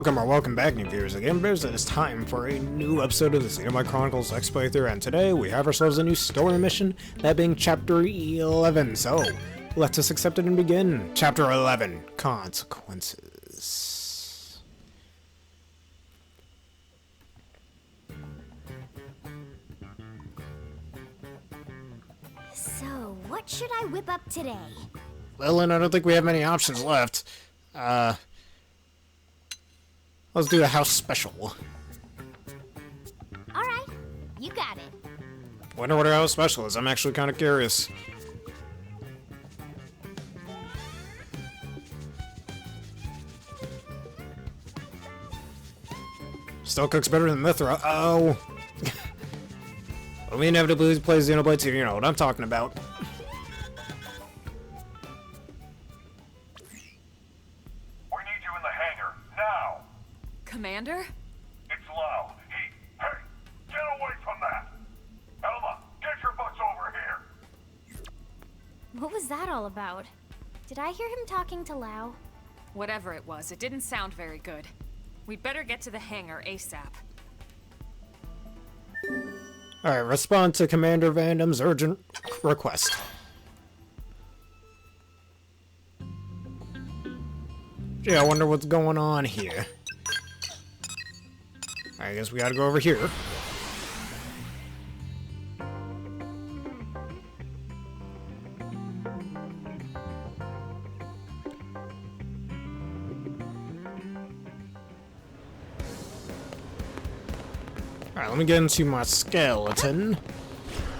Welcome back, new viewers and gamers. It is time for a new episode of the Xenoblade Chronicles X playthrough, and today we have ourselves a new story mission, that being Chapter 11. So, let us accept it and begin. Chapter 11, Consequences. So, what should I whip up today? Lillian, I don't think we have many options left. Let's do a house special. Alright, you got it. Wonder what our house special is. I'm actually kind of curious. Still cooks better than Mithra. Oh. Well, we inevitably play Xenoblade 2, you know what I'm talking about. Commander? It's Lau. Hey, get away from that! Elma, get your butts over here! What was that all about? Did I hear him talking to Lau? Whatever it was, it didn't sound very good. We'd better get to the hangar ASAP. Alright, respond to Commander Vandham's urgent request. Gee, I wonder what's going on here. I guess we gotta go over here. Alright, let me get into my skeleton.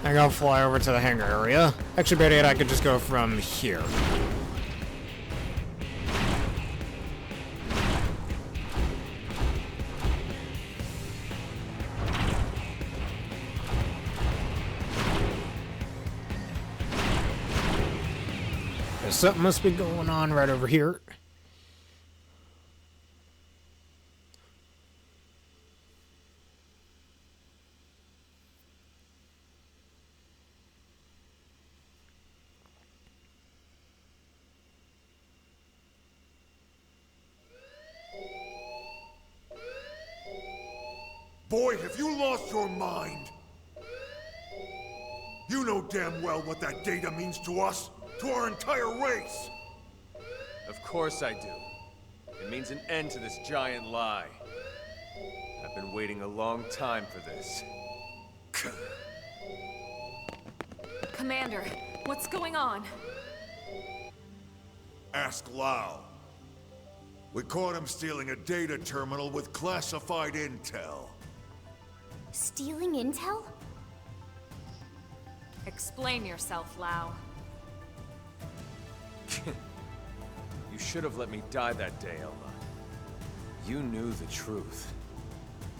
I'm gonna fly over to the hangar area. Actually, better yet, I could just go from here. Something must be going on right over here. Boy, have you lost your mind! You know damn well what that data means to us, to our entire race! Of course I do. It means an end to this giant lie. I've been waiting a long time for this. Commander, what's going on? Ask Lau. We caught him stealing a data terminal with classified intel. Stealing intel? Explain yourself, Lau. You should have let me die that day, Elma. You knew the truth.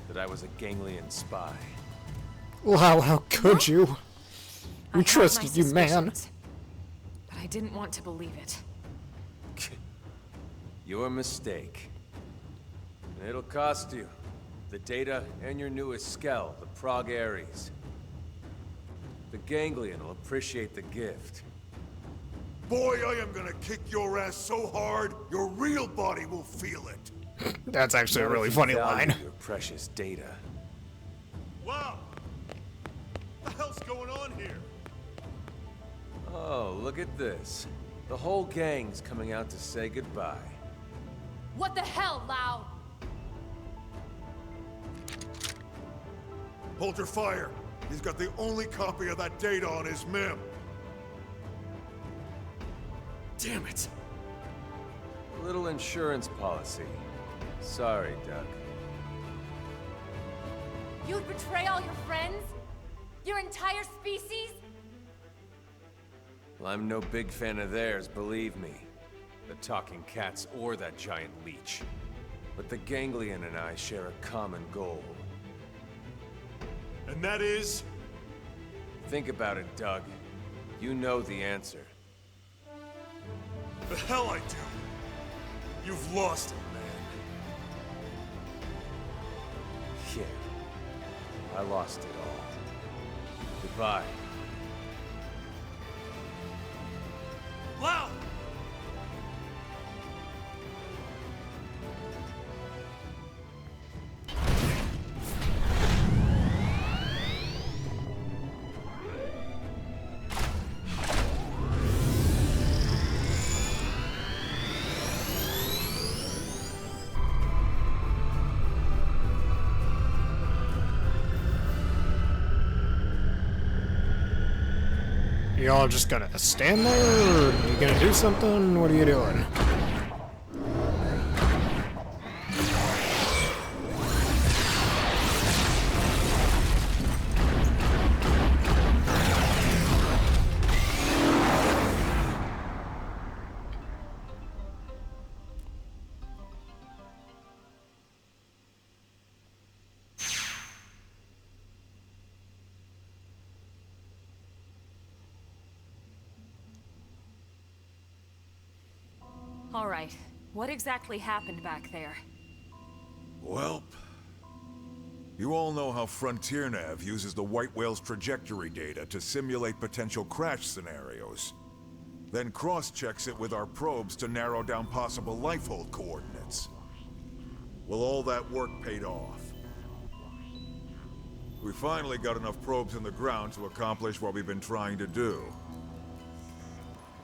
That I was a Ganglion spy. Wow, how could you? I We had trusted my you, man. suspicions, but I didn't want to believe it. Your mistake. And it'll cost you. The data and your newest skell, the Prog Ares. The Ganglion will appreciate the gift. Boy, I am gonna kick your ass so hard, your real body will feel it. That's actually a really funny line. Your precious data. Wow! What the hell's going on here? Oh, look at this. The whole gang's coming out to say goodbye. What the hell, Lau? Hold your fire. He's got the only copy of that data on his MIM. Damn it! A little insurance policy. Sorry, Duck. You'd betray all your friends? Your entire species? Well, I'm no big fan of theirs, believe me. The talking cats or that giant leech. But the Ganglion and I share a common goal. And that is? Think about it, Doug. You know the answer. The hell I do. You've lost it, man. Yeah. I lost it all. Goodbye. Lau! Y'all just gonna stand there, or you gonna do something? What are you doing? All right. What exactly happened back there? Welp. You all know how Frontier Nav uses the White Whale's trajectory data to simulate potential crash scenarios. Then cross-checks it with our probes to narrow down possible lifehold coordinates. Well, all that work paid off. We finally got enough probes in the ground to accomplish what we've been trying to do.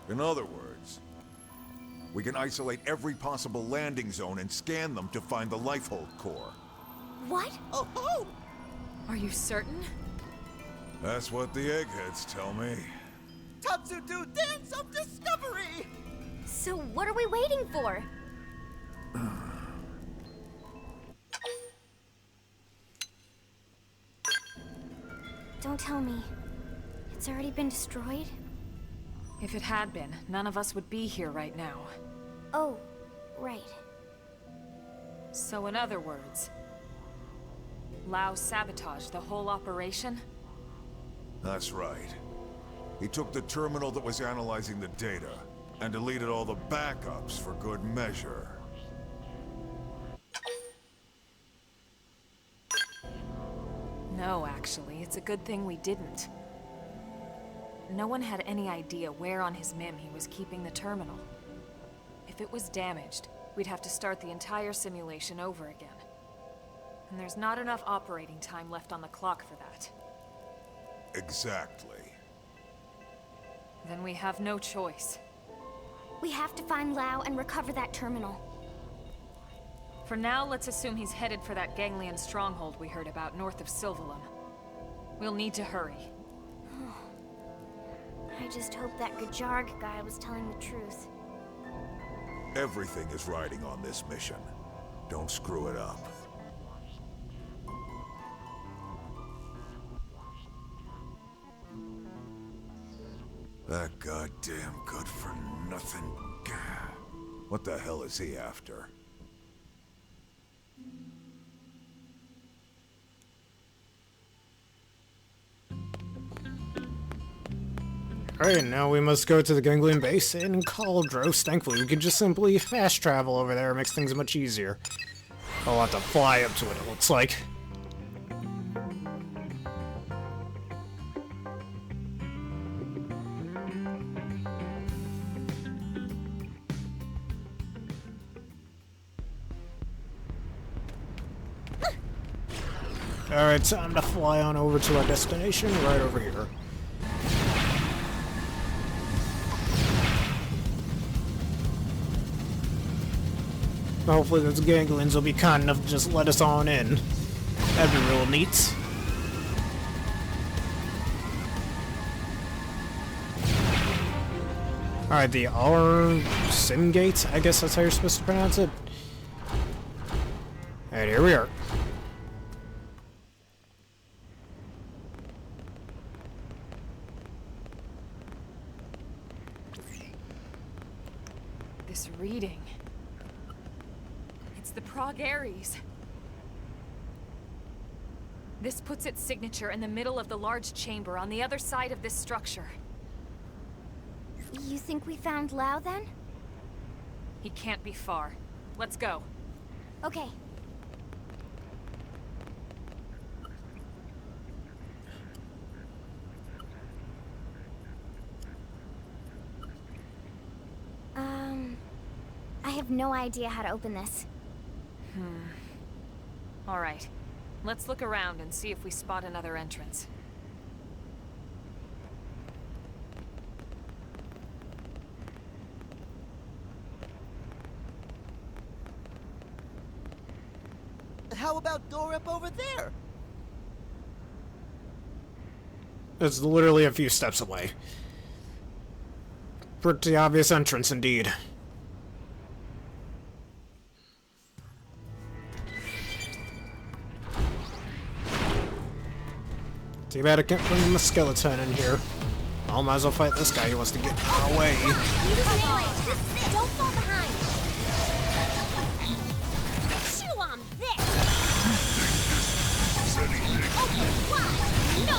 In other words, we can isolate every possible landing zone and scan them to find the lifehold core. What? Oh! Are you certain? That's what the eggheads tell me. Tatsu-do dance of discovery! So what are we waiting for? Don't tell me. It's already been destroyed? If it had been, none of us would be here right now. Oh, right. So in other words, Lao sabotaged the whole operation? That's right. He took the terminal that was analyzing the data and deleted all the backups for good measure. No, actually, it's a good thing we didn't. No one had any idea where on his MIM he was keeping the terminal. If it was damaged, we'd have to start the entire simulation over again. And there's not enough operating time left on the clock for that. Exactly. Then we have no choice. We have to find Lao and recover that terminal. For now, let's assume he's headed for that Ganglion stronghold we heard about north of Sylvalum. We'll need to hurry. I just hope that Gajarg guy was telling the truth. Everything is riding on this mission. Don't screw it up. That goddamn good-for-nothing... What the hell is he after? Alright, now we must go to the Ganglion base in Cauldros. Thankfully, we can just simply fast travel over there. It makes things much easier. I'll have to fly up to it, it looks like. Alright, time to fly on over to our destination right over here. Hopefully those Ganglions will be kind enough to just let us on in. That'd be real neat. Alright, the R Sim Gate, I guess that's how you're supposed to pronounce it. And here we are. This reading. It's the Prog Ares. This puts its signature in the middle of the large chamber on the other side of this structure. You think we found Lao then? He can't be far. Let's go. Okay. I have no idea how to open this. All right. Let's look around and see if we spot another entrance. How about door up over there? It's literally a few steps away. Pretty obvious entrance indeed. Too bad I can't bring the skeleton in here. I might as well fight this guy who wants to get in our way. Don't fall behind. Chew on this. Okay, fly. No,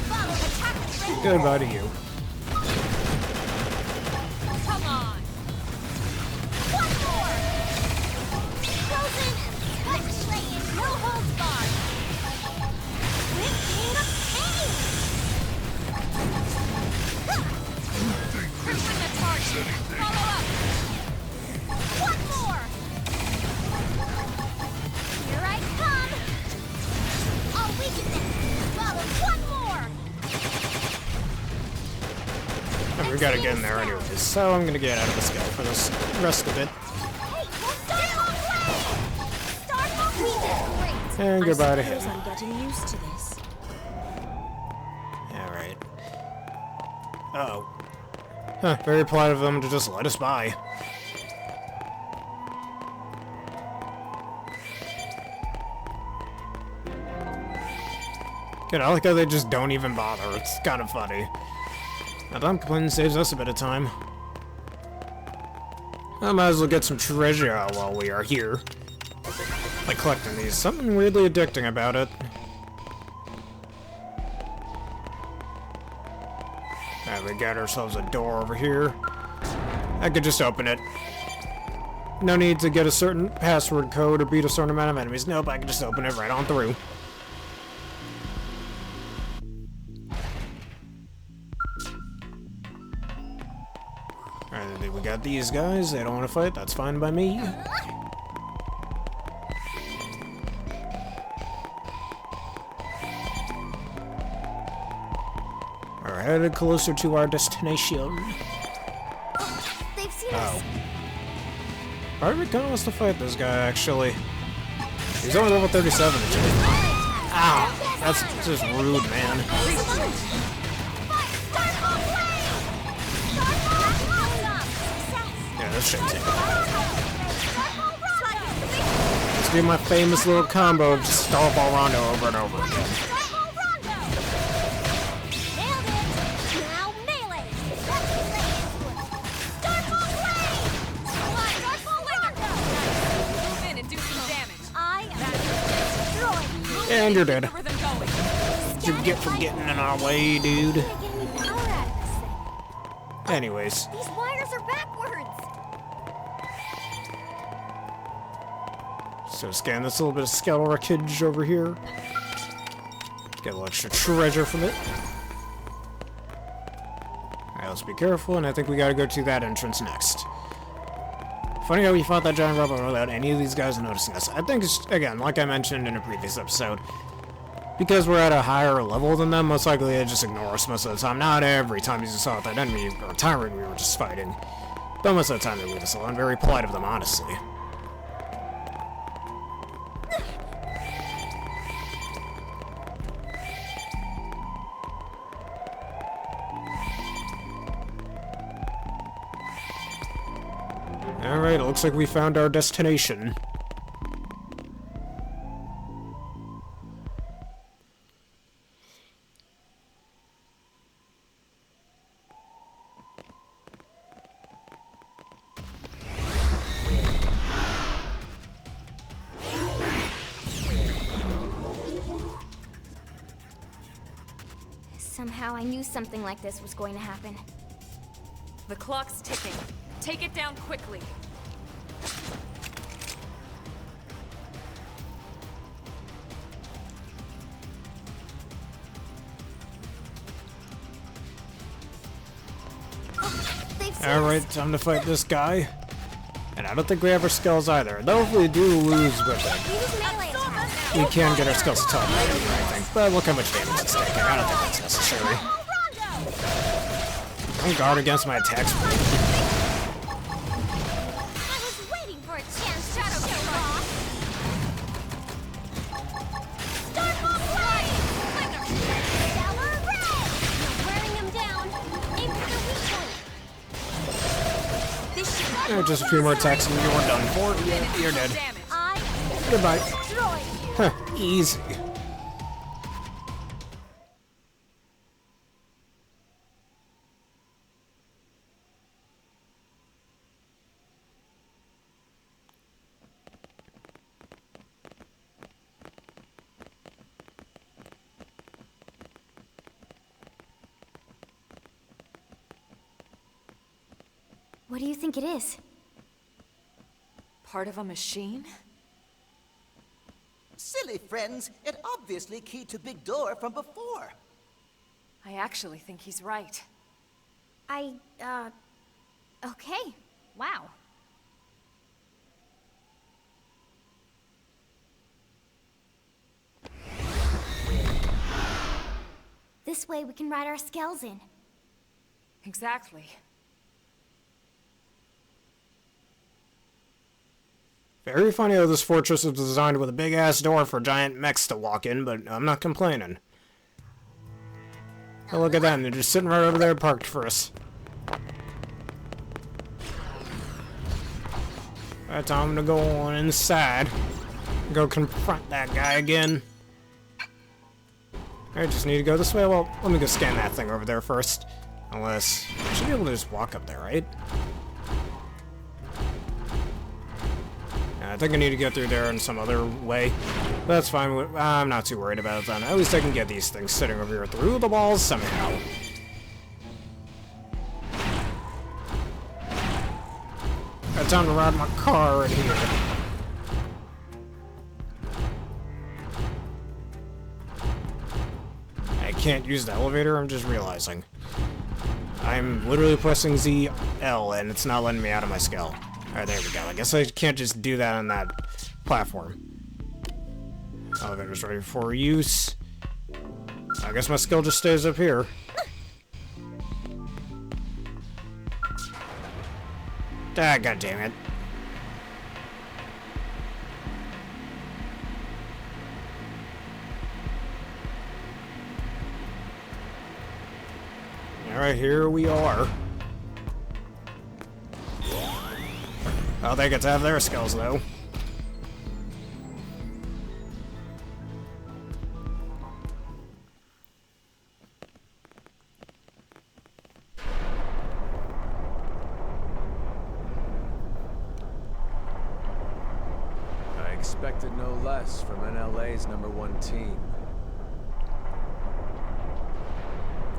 follow the target. Goodbye to you. Come on! One more. Frozen and slaying. No holds barred. Quick king of pain. Cruising the target! Follow up! One more. Here I come. I'll weaken them. Follow one more. And we gotta get in there anyways, so I'm gonna get out of the skill for this rest of it. Hey, start off. Start off. Great. And goodbye to I him. suppose I'm getting used to this. Alright. Uh-oh. Huh, very polite of them to just let us by. Good, I like how they just don't even bother. It's kind of funny. Now, Tom Clinton saves us a bit of time. I might as well get some treasure out while we are here. Like collecting these. Something weirdly addicting about it. Alright, we got ourselves a door over here. I could just open it. No need to get a certain password code or beat a certain amount of enemies. Nope, I can just open it right on through. Alright, we got these guys. They don't want to fight. That's fine by me. Alright, headed closer to our destination. They've seen Oh. us. Part of me kind of wants to fight this guy, actually. He's only level 37. Ow! That's just rude, man. Yeah, that's shit's it. Let's do my famous little combo of just stomp all Rondo over and over again. Move in and do some damage. And you're dead. Rhythm going. What'd you get for getting in our way, dude? Anyways. These wires are backwards. So scan this little bit of skeletal wreckage over here. Get a little extra treasure from it. Alright, let's be careful, and I think we gotta go to that entrance next. Funny how we fought that giant robot without any of these guys noticing us. I think it's, again, like I mentioned in a previous episode, because we're at a higher level than them, most likely they just ignore us most of the time. Not every time you saw that enemy or tyrant we were just fighting, but most of the time they leave us alone. Very polite of them, honestly. Alright, it looks like we found our destination. Somehow I knew something like this was going to happen. The clock's ticking. Take it down quickly. They've seen Alright, time to fight this guy. And I don't think we have our skulls either. Though if we do lose with it, Use melee attack. we can get our skulls to top right, I think. But look how much damage it's taking. I don't think that's necessary. I'm guard against my attacks. I was waiting for a chance to show off. Start off right! Stellar Ray! You're wearing him down. Aim for the weak point. Alright, just a few more attacks and you're done for. Yeah, you're dead. Damage. I Goodbye. destroy you. Huh, easy. What do you think it is? Part of a machine? Silly friends, it obviously keyed to big door from before. I actually think he's right. Okay. Wow. This way we can ride our skells in. Exactly. Very funny how this fortress is designed with a big-ass door for giant mechs to walk in, but I'm not complaining. Oh, look at them. They're just sitting right over there parked for us. Alright, time to go on inside. Go confront that guy again. I just need to go this way. Well, let me go scan that thing over there first. Unless... I should be able to just walk up there, right? I think I need to get through there in some other way. But that's fine. I'm not too worried about it then. At least I can get these things sitting over here through the walls somehow. Got time to ride my car in here. I can't use the elevator, I'm just realizing. I'm literally pressing ZL and it's not letting me out of my skell. Alright, there we go. I guess I can't just do that on that platform. Elevator's ready for use. I guess my skill just stays up here. Ah, god damn it. Alright, here we are. Oh, they get to have their skills, though. I expected no less from NLA's #1 team.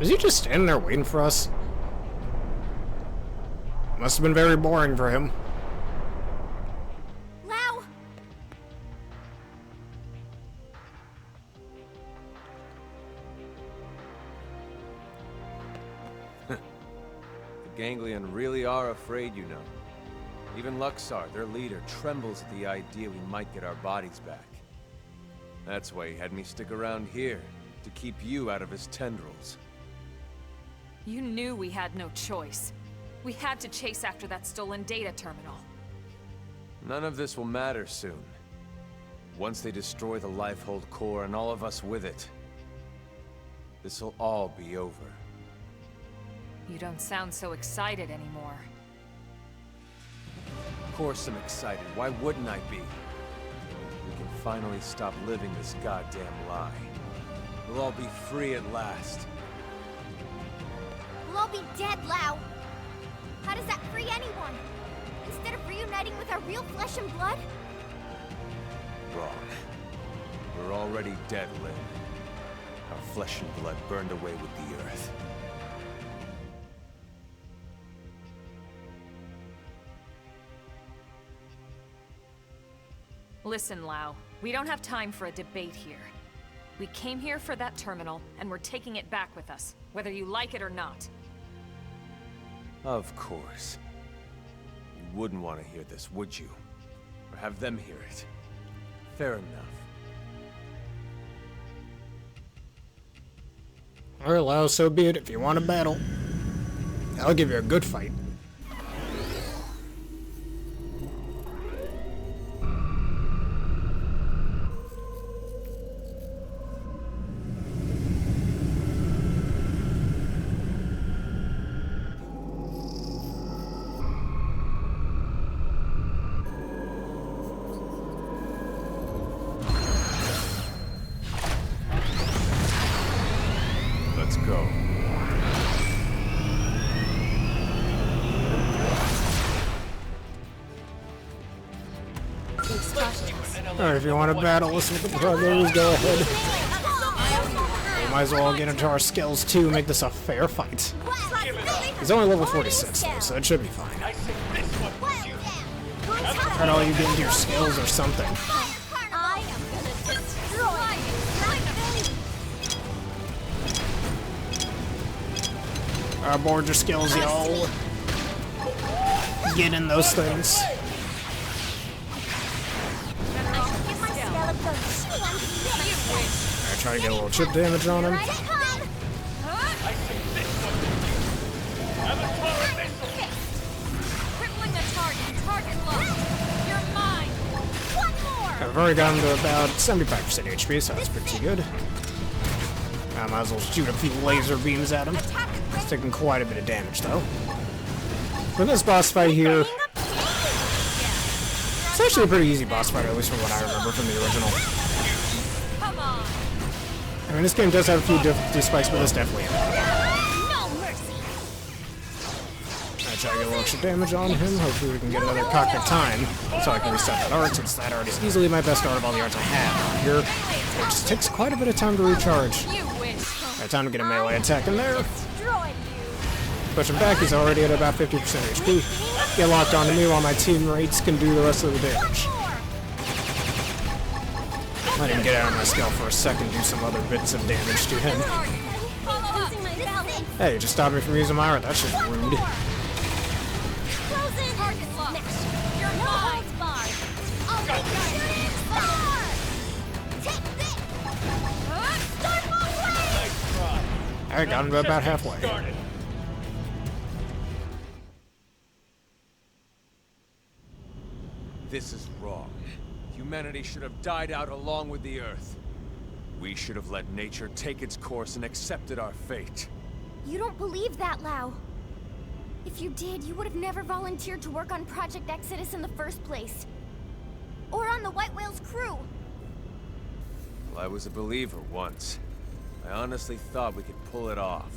Was he just standing there waiting for us? Must have been very boring for him. Lau! The Ganglion really are afraid, you know. Even Luxar, their leader, trembles at the idea we might get our bodies back. That's why he had me stick around here, to keep you out of his tendrils. You knew we had no choice. We had to chase after that stolen data terminal. None of this will matter soon. Once they destroy the Lifehold core and all of us with it, this'll all be over. You don't sound so excited anymore. Of course I'm excited. Why wouldn't I be? We can finally stop living this goddamn lie. We'll all be free at last. We'll all be dead, Lau! How does that free anyone? Instead of reuniting with our real flesh and blood? Wrong. We're already dead, Lynn. Our flesh and blood burned away with the earth. Listen, Lau. We don't have time for a debate here. We came here for that terminal, and we're taking it back with us, whether you like it or not. Of course. You wouldn't want to hear this, would you? Or have them hear it. Fair enough. Alright, Lau, so be it. If you want a battle, I'll give you a good fight. Alright, if you want to battle us with the Prog Ares, go ahead. We might as well get into our skills too, make this a fair fight. He's only level 46 though, so it should be fine. Try to all you get into your skills or something. I am gonna destroy you. Aboard your skills, y'all. Get in those things. Alright, try to get a little chip damage on him. I've already gotten to about 75% HP, so that's pretty good. I might as well shoot a few laser beams at him. It's taking quite a bit of damage, though. For this boss fight here, it's actually a pretty easy boss fight, at least from what I remember from the original. I mean, this game does have a few difficulty spikes, but it's definitely I try to get a little extra damage on him. Hopefully we can get another cock at time, so I can reset that art, since that art is easily my best art of all the arts I have here. It just takes quite a bit of time to recharge. Alright, time to get a melee attack in there. Push him back, he's already at about 50% HP. Get locked onto me while my teammates can do the rest of the damage. Let him get out of my skell for a second, do some other bits of damage to him. Hey, just stop me from using my art, that's just rude. I got him about halfway. This is wrong. Humanity should have died out along with the Earth. We should have let nature take its course and accepted our fate. You don't believe that, Lau. If you did, you would have never volunteered to work on Project Exodus in the first place. Or on the White Whale's crew. Well, I was a believer once. I honestly thought we could pull it off.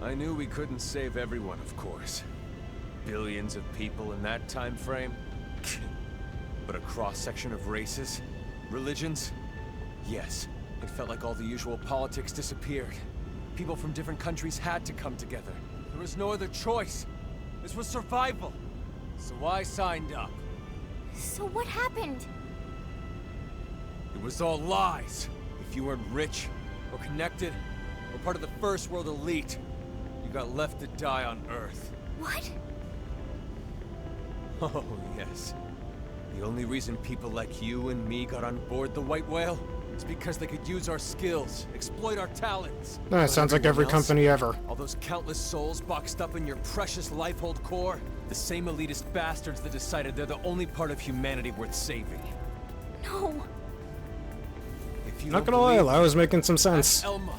I knew we couldn't save everyone, of course. Billions of people in that time frame. But a cross-section of races, religions? Yes, it felt like all the usual politics disappeared. People from different countries had to come together. There was no other choice. This was survival. So I signed up. So what happened? It was all lies. If you weren't rich, or connected, or part of the first world elite, you got left to die on Earth. What? Oh, yes. The only reason people like you and me got on board the White Whale is because they could use our skills, exploit our talents. That sounds like every company ever. All those countless souls boxed up in your precious Lifehold core, the same elitist bastards that decided they're the only part of humanity worth saving. No. If you Not don't gonna lie, believe, I was making some sense. ask Elma.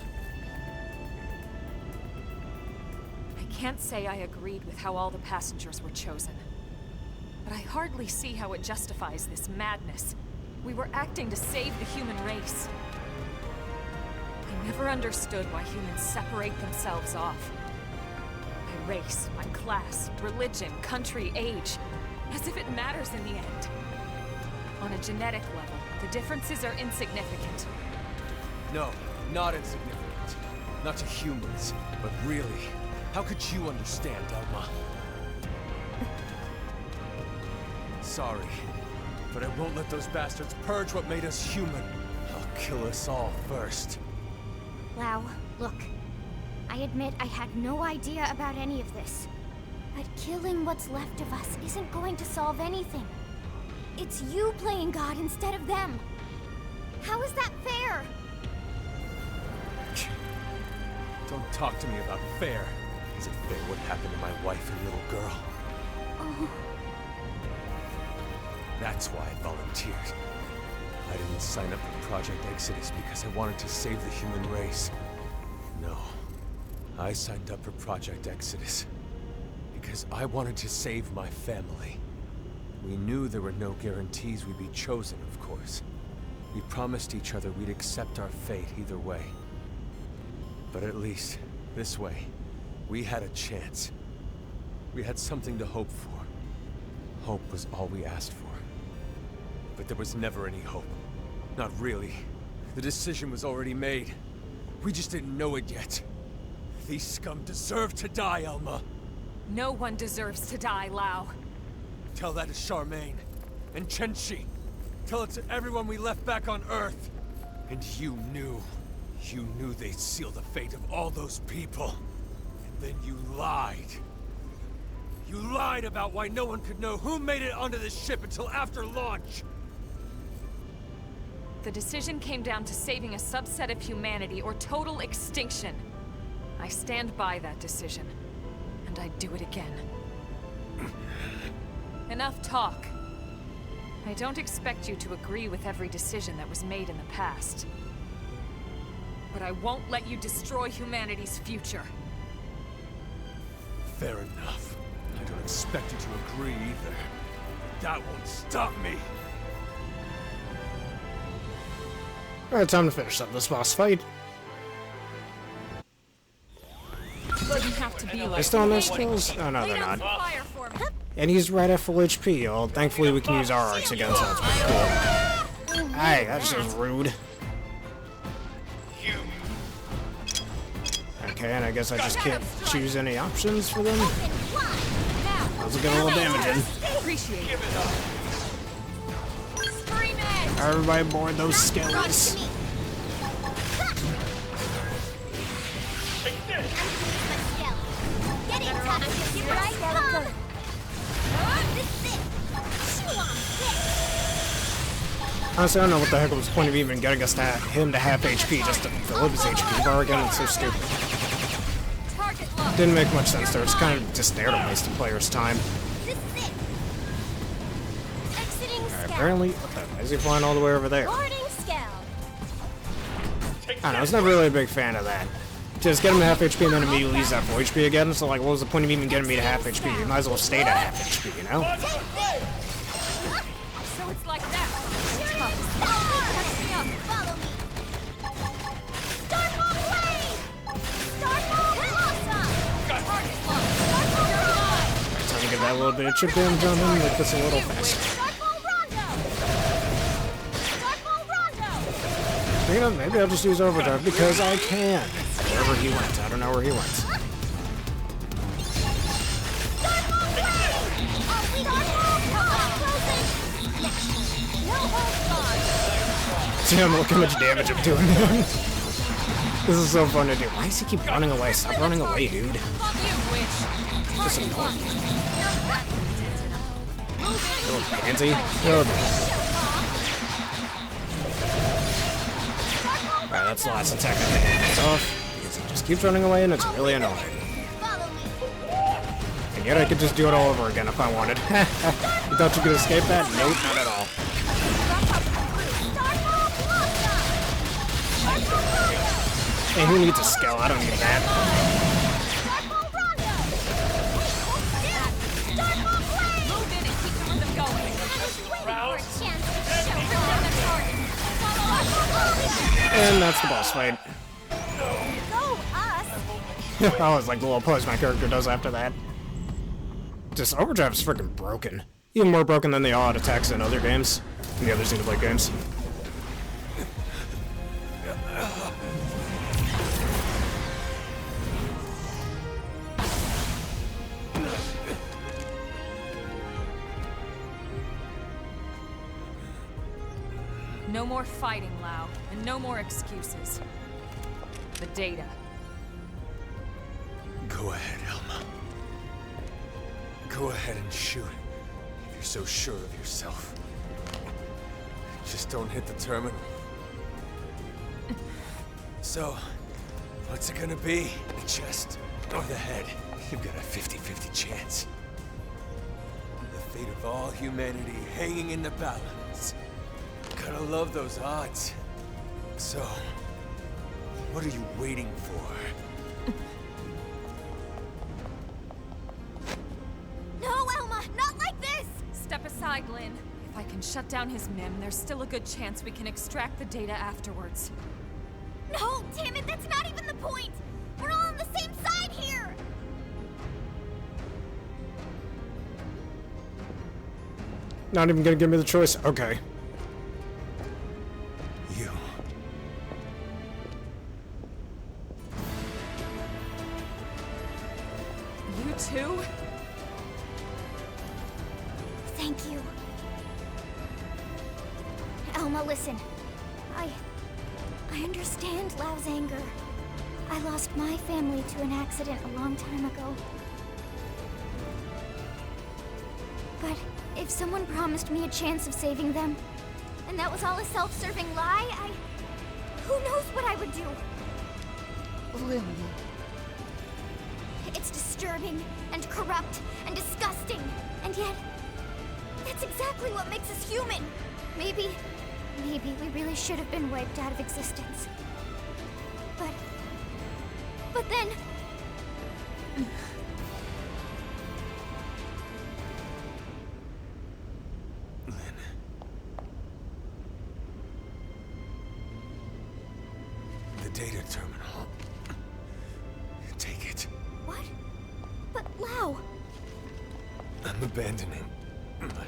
I can't say I agreed with how all the passengers were chosen. But I hardly see how it justifies this madness. We were acting to save the human race. I never understood why humans separate themselves off. By race, by class, religion, country, age. As if it matters in the end. On a genetic level, the differences are insignificant. No, not insignificant. Not to humans. But really, how could you understand, Elma? Sorry, but I won't let those bastards purge what made us human. They'll kill us all first. Lau, look. I admit I had no idea about any of this. But killing what's left of us isn't going to solve anything. It's you playing God instead of them. How is that fair? Don't talk to me about fair. Is it fair what happened to my wife and little girl? Oh. That's why I volunteered. I didn't sign up for Project Exodus because I wanted to save the human race. No. I signed up for Project Exodus because I wanted to save my family. We knew there were no guarantees we'd be chosen, of course. We promised each other we'd accept our fate either way. But at least, this way, we had a chance. We had something to hope for. Hope was all we asked for. But there was never any hope. Not really. The decision was already made. We just didn't know it yet. These scum deserve to die, Elma. No one deserves to die, Lau. Tell that to Charmaine. And Chenchi. Tell it to everyone we left back on Earth. And you knew they'd seal the fate of all those people. And then you lied. You lied about why no one could know who made it onto this ship until after launch. The decision came down to saving a subset of humanity or total extinction. I stand by that decision. And I'd do it again. Enough talk. I don't expect you to agree with every decision that was made in the past. But I won't let you destroy humanity's future. Fair enough. I don't expect you to agree either. But that won't stop me. Alright, time to finish up this boss fight. Doesn't have to be like They're still on their skills? Oh no, they're not. fire for me. And he's right at full HP. Well, thankfully we can use our arcs again, so that's pretty cool. Hey, that's just rude. Okay, and I guess I just can't choose any options for them. Those will get a little damage in. Appreciate it. Everybody board those skills. Honestly, I don't know what the heck was the point of even getting us to him to half HP just to fill up his HP bar again. It's so stupid. Didn't make much sense there. It's kind of just there to waste the player's time. Alright, apparently, why is he flying all the way over there? I don't know, I was never really a big fan of that. Just get him to half HP and then immediately use that full HP again. So like, what was the point of even getting me to half HP? You might as well stay to half HP, you know? So it's like that. Follow me. Starfall blade! Starfall blossom! Time to get that little bit of chip damage on him, make this a little faster. Starfall rondo! Starfall rondo! You know, maybe I'll just use overdrive because I can. Wherever he went, I don't know where he went. Starfall blade! No hold guard! Damn, look how much damage I'm doing him. This is so fun to do. Why does he keep running away? Stop running away, dude. Just annoying. Little pansy. Alright, that's the last attack I think it's off. Because he just keeps running away and it's really annoying. And yet I could just do it all over again if I wanted. You thought you could escape that? Nope, not at all. Hey, who needs a skell? I don't need that. And that's the boss fight. I was like the little pose my character does after that. Just overdrive is freaking broken. Even more broken than the odd attacks in other games. In the other Xenoblade games. No more fighting, Lau, and no more excuses. The data. Go ahead, Elma. Go ahead and shoot, if you're so sure of yourself. Just don't hit the terminal. So, what's it gonna be? The chest or the head? You've got a 50-50 chance. The fate of all humanity hanging in the balance. Gotta love those odds. So, what are you waiting for? No, Elma, not like this! Step aside, Lynn. If I can shut down his MIM, there's still a good chance we can extract the data afterwards. No, damn it, that's not even the point! We're all on the same side here! Not even gonna give me the choice? Okay. too? Thank you. Elma, listen. I understand Lau's anger. I lost my family to an accident a long time ago. But if someone promised me a chance of saving them, and that was all a self-serving lie, who knows what I would do? Lily. It's disturbing, and corrupt, and disgusting, and yet, that's exactly what makes us human. Maybe we really should have been wiped out of existence. But then... Lynn. The data terminal. Take it. What? But Lau... I'm abandoning my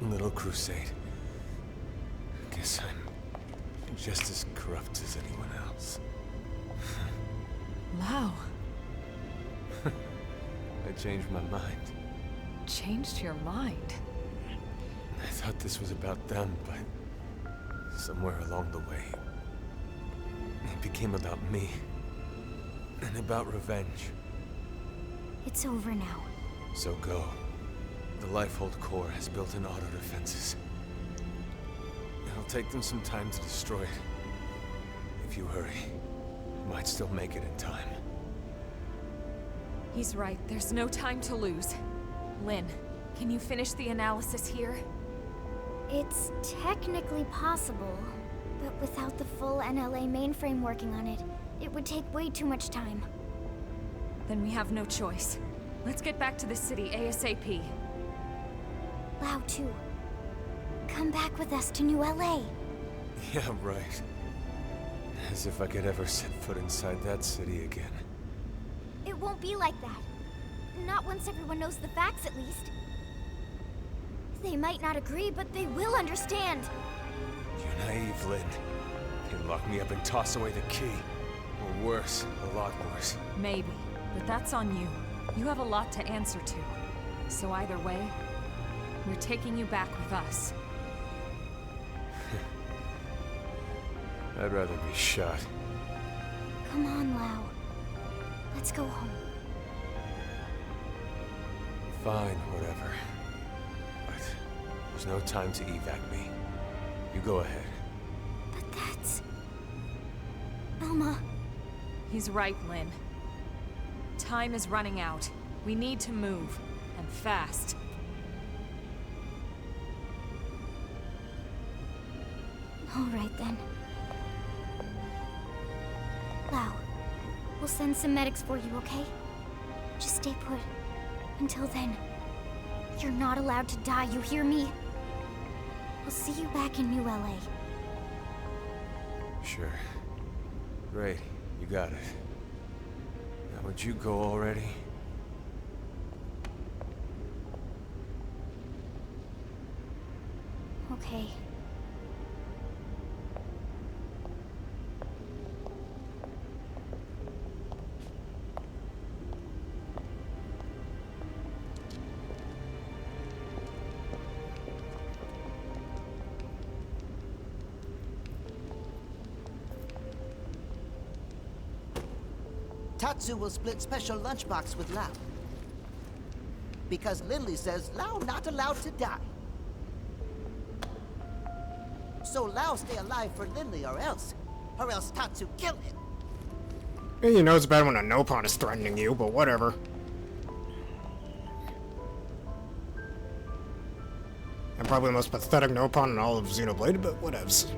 little crusade. Guess I'm just as corrupt as anyone else. Lau. I changed my mind. Changed your mind? I thought this was about them, but somewhere along the way, it became about me. And about revenge. It's over now. So go. The Lifehold core has built-in auto-defenses. It'll take them some time to destroy it. If you hurry, you might still make it in time. He's right. There's no time to lose. Lynn, can you finish the analysis here? It's technically possible, but without the full NLA mainframe working on it, it would take way too much time. Then we have no choice. Let's get back to the city ASAP. Lau, too. Come back with us to New LA. Yeah, right. As if I could ever set foot inside that city again. It won't be like that. Not once everyone knows the facts, at least. They might not agree, but they will understand. You're naive, Lynn. They lock me up and toss away the key. Or worse, a lot worse. Maybe, but that's on you. You have a lot to answer to. So either way, we're taking you back with us. I'd rather be shot. Come on, Lau. Let's go home. Fine, whatever. But there's no time to evac me. You go ahead. But that's... Elma. He's right, Lynn. Time is running out. We need to move. And fast. All right, then. Lau, we'll send some medics for you, okay? Just stay put. Until then, you're not allowed to die, you hear me? I'll see you back in New LA. Sure. Great, you got it. Now would you go already? Okay. Tatsu will split special lunchbox with Lau. Because Lindley says Lau not allowed to die. So Lau stay alive for Lindley or else Tatsu kill him. Yeah, you know it's bad when a no-pawn is threatening you, but whatever. I'm probably the most pathetic no-pawn in all of Xenoblade, but whatevs.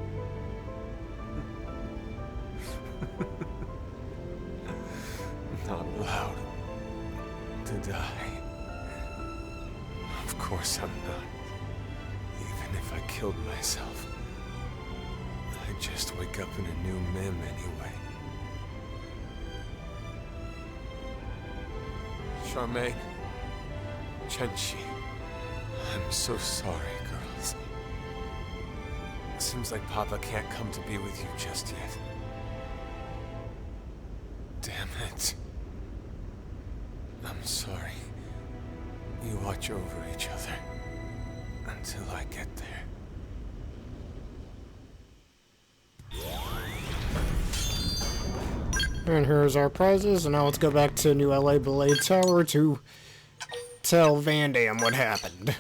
Not allowed to die. Of course I'm not. Even if I killed myself, I'd just wake up in a new Mim anyway. Charmaine, Chenchi, I'm so sorry, girls. Seems like Papa can't come to be with you just yet. Damn it. I'm sorry. You watch over each other until I get there. And here's our prizes, and now let's go back to New LA Blade Tower to tell Vandham what happened.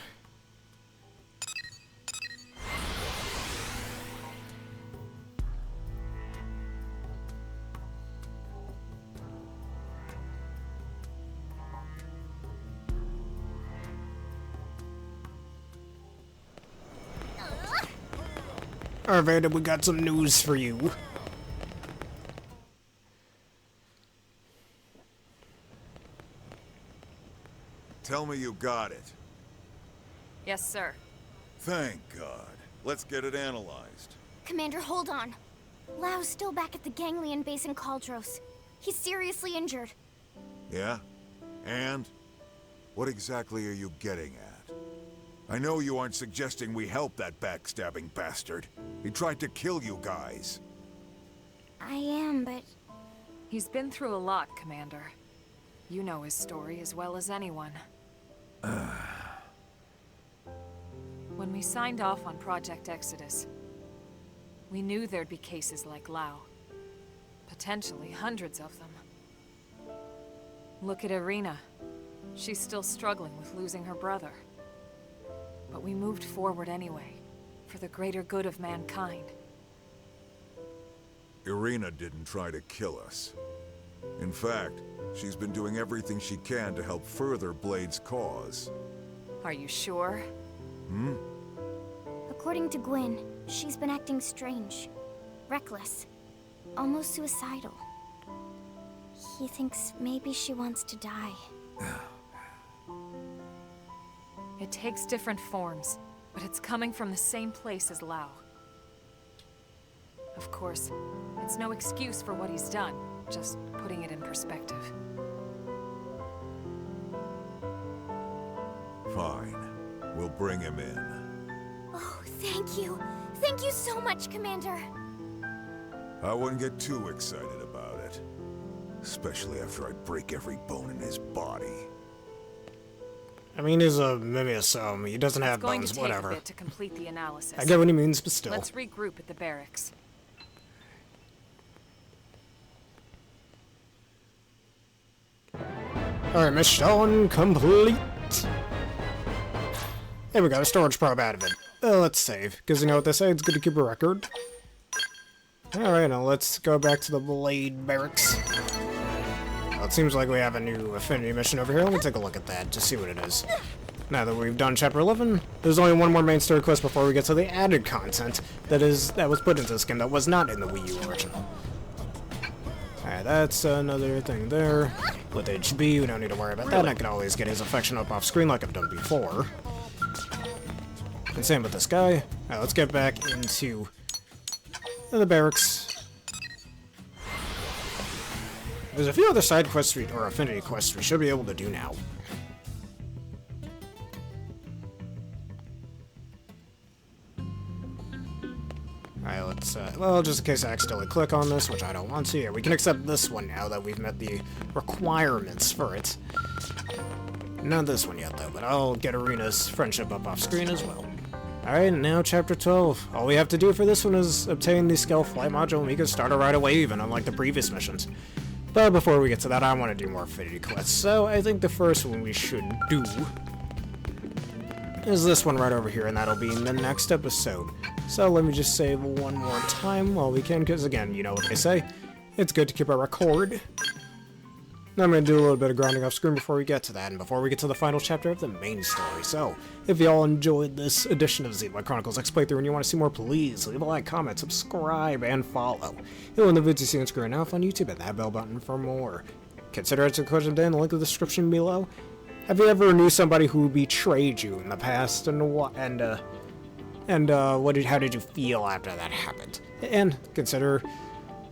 Alright, Vandham, we got some news for you. Tell me you got it. Yes, sir. Thank God. Let's get it analyzed. Commander, hold on. Lau's still back at the Ganglion base in Caldros. He's seriously injured. Yeah? And? What exactly are you getting at? I know you aren't suggesting we help that backstabbing bastard. He tried to kill you guys. I am, but... He's been through a lot, Commander. You know his story as well as anyone. When we signed off on Project Exodus, we knew there'd be cases like Lau. Potentially hundreds of them. Look at Irina. She's still struggling with losing her brother. But we moved forward anyway, for the greater good of mankind. Irina didn't try to kill us. In fact, she's been doing everything she can to help further Blade's cause. Are you sure? According to Gwyn, she's been acting strange. Reckless. Almost suicidal. He thinks maybe she wants to die. It takes different forms, but it's coming from the same place as Lau. Of course, it's no excuse for what he's done, just putting it in perspective. Fine. We'll bring him in. Oh, thank you. Thank you so much, Commander. I wouldn't get too excited about it. Especially after I break every bone in his body. I mean, he's a mimic, so he doesn't have It's going bones, to take whatever. a bit to complete the analysis. I get what he means, but still. Let's regroup at the barracks. Alright, mission complete. There we go, a storage probe out of it. Let's save, because you know what they say, it's good to keep a record. Alright, now let's go back to the Blade Barracks. Well, it seems like we have a new affinity mission over here. Let me take a look at that, just see what it is. Now that we've done Chapter 11, there's only one more main story quest before we get to the added content that was put into this game that was not in the Wii U original. Alright, that's another thing there. With HB, we don't need to worry about that. I can always get his affection up off screen like I've done before. And same with this guy. Alright, let's get back into the barracks. There's a few other side quests or affinity quests we should be able to do now. Alright, let's, well, just in case I accidentally click on this, which I don't want to, yeah, we can accept this one now that we've met the requirements for it. Not this one yet, though, but I'll get Irina's friendship up off screen as well. Alright, now Chapter 12. All we have to do for this one is obtain the skell flight module, and we can start it right away, even unlike the previous missions. But before we get to that, I want to do more affinity quests, so I think the first one we should do is this one right over here, and that'll be in the next episode. So let me just save one more time while we can, because again, you know what they say, it's good to keep a record. Now I'm going to do a little bit of grinding off screen before we get to that, and before we get to the final chapter of the main story. So, if y'all enjoyed this edition of Xenoblade Chronicles X Playthrough and you want to see more, please leave a like, comment, subscribe, and follow. You'll in the videos you see on screen now on YouTube and that bell button for more. Consider answering the question of the day in the link in the description below. Have you ever knew somebody who betrayed you in the past, and how did you feel after that happened? And consider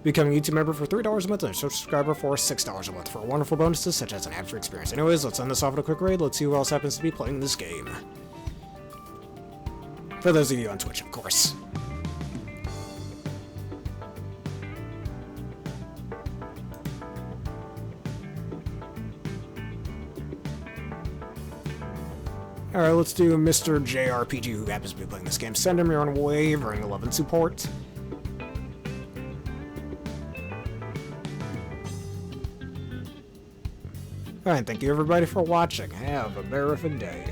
becoming a YouTube member for $3 a month and a subscriber for $6 a month for wonderful bonuses such as an ad-free experience. Anyways, let's end this off with a quick raid. Let's see who else happens to be playing this game. For those of you on Twitch, of course. Alright, let's do Mr. JRPG who happens to be playing this game. Send him your own wavering 11 support. Alright, thank you everybody for watching. Have a terrific day.